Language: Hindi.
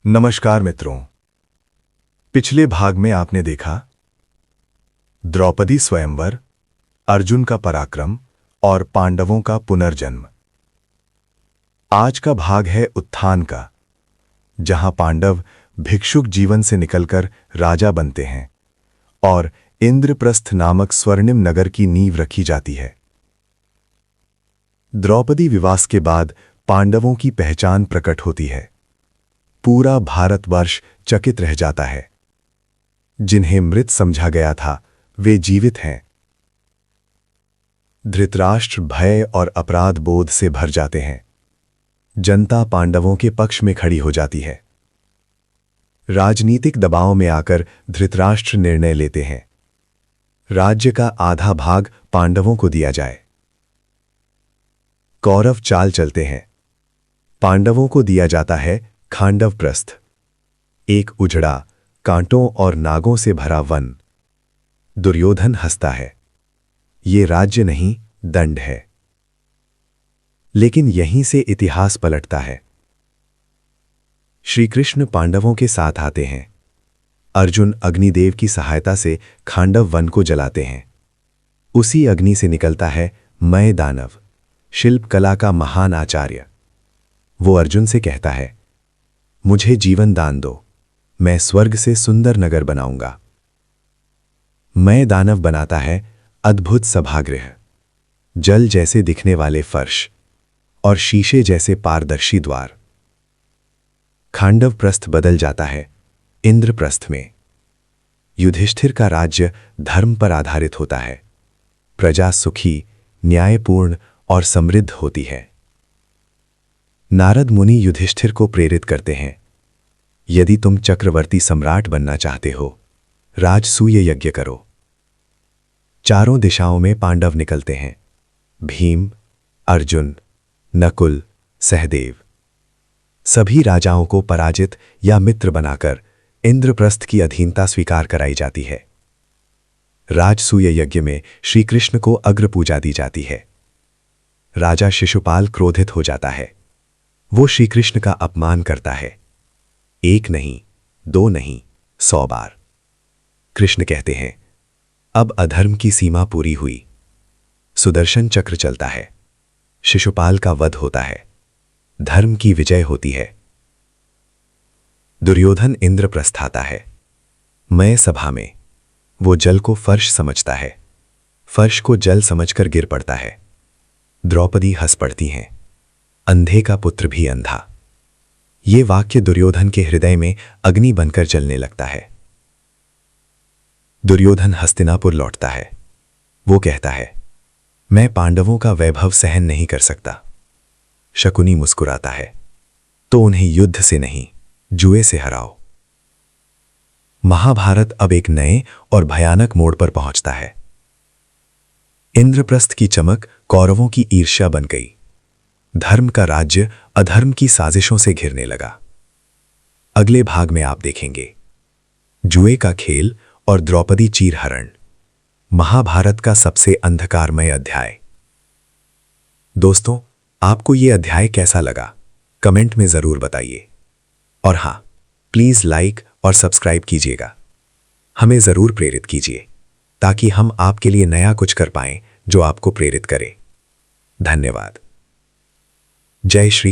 नमस्कार मित्रों। पिछले भाग में आपने देखा द्रौपदी स्वयंवर, अर्जुन का पराक्रम और पांडवों का पुनर्जन्म। आज का भाग है उत्थान का, जहां पांडव भिक्षुक जीवन से निकलकर राजा बनते हैं और इंद्रप्रस्थ नामक स्वर्णिम नगर की नींव रखी जाती है। द्रौपदी विवाह के बाद पांडवों की पहचान प्रकट होती है। पूरा भारतवर्ष चकित रह जाता है। जिन्हें मृत समझा गया था वे जीवित हैं। धृतराष्ट्र भय और अपराध बोध से भर जाते हैं। जनता पांडवों के पक्ष में खड़ी हो जाती है। राजनीतिक दबाव में आकर धृतराष्ट्र निर्णय लेते हैं, राज्य का आधा भाग पांडवों को दिया जाए। कौरव चाल चलते हैं। पांडवों को दिया जाता है खांडवप्रस्थ, एक उजड़ा कांटों और नागों से भरा वन। दुर्योधन हंसता है, ये राज्य नहीं, दंड है। लेकिन यहीं से इतिहास पलटता है। श्री कृष्ण पांडवों के साथ आते हैं। अर्जुन अग्निदेव की सहायता से खांडव वन को जलाते हैं। उसी अग्नि से निकलता है मय दानव, शिल्पकला का महान आचार्य। वो अर्जुन से कहता है, मुझे जीवन दान दो, मैं स्वर्ग से सुंदर नगर बनाऊंगा। मैं दानव बनाता है अद्भुत सभागृह, जल जैसे दिखने वाले फर्श और शीशे जैसे पारदर्शी द्वार। खांडव प्रस्थ बदल जाता है इंद्रप्रस्थ में। युधिष्ठिर का राज्य धर्म पर आधारित होता है। प्रजा सुखी, न्यायपूर्ण और समृद्ध होती है। नारद मुनि युधिष्ठिर को प्रेरित करते हैं, यदि तुम चक्रवर्ती सम्राट बनना चाहते हो, राजसूय यज्ञ करो। चारों दिशाओं में पांडव निकलते हैं। भीम, अर्जुन, नकुल, सहदेव। सभी राजाओं को पराजित या मित्र बनाकर इंद्रप्रस्थ की अधीनता स्वीकार कराई जाती है। राजसूय यज्ञ में श्री कृष्ण को अग्र पूजा दी जाती है। राजा शिशुपाल क्रोधित हो जाता है। वो श्री कृष्ण का अपमान करता है। एक नहीं, दो नहीं, 100 बार। कृष्ण कहते हैं, अब अधर्म की सीमा पूरी हुई। सुदर्शन चक्र चलता है। शिशुपाल का वध होता है। धर्म की विजय होती है। दुर्योधन इंद्रप्रस्थ आता है। मय सभा में वो जल को फर्श समझता है, फर्श को जल समझकर गिर पड़ता है। द्रौपदी हंस पड़ती हैं, अंधे का पुत्र भी अंधा। ये वाक्य दुर्योधन के हृदय में अग्नि बनकर जलने लगता है। दुर्योधन हस्तिनापुर लौटता है। वो कहता है, मैं पांडवों का वैभव सहन नहीं कर सकता। शकुनी मुस्कुराता है, तो उन्हें युद्ध से नहीं, जुए से हराओ। महाभारत अब एक नए और भयानक मोड़ पर पहुंचता है। इंद्रप्रस्थ की चमक कौरवों की ईर्ष्या बन गई। धर्म का राज्य अधर्म की साजिशों से घिरने लगा। अगले भाग में आप देखेंगे जुए का खेल और द्रौपदी चीरहरण, महाभारत का सबसे अंधकारमय अध्याय। दोस्तों, आपको यह अध्याय कैसा लगा कमेंट में जरूर बताइए। और हां, प्लीज लाइक और सब्सक्राइब कीजिएगा। हमें जरूर प्रेरित कीजिए ताकि हम आपके लिए नया कुछ कर पाएं जो आपको प्रेरित करे। धन्यवाद। जय श्री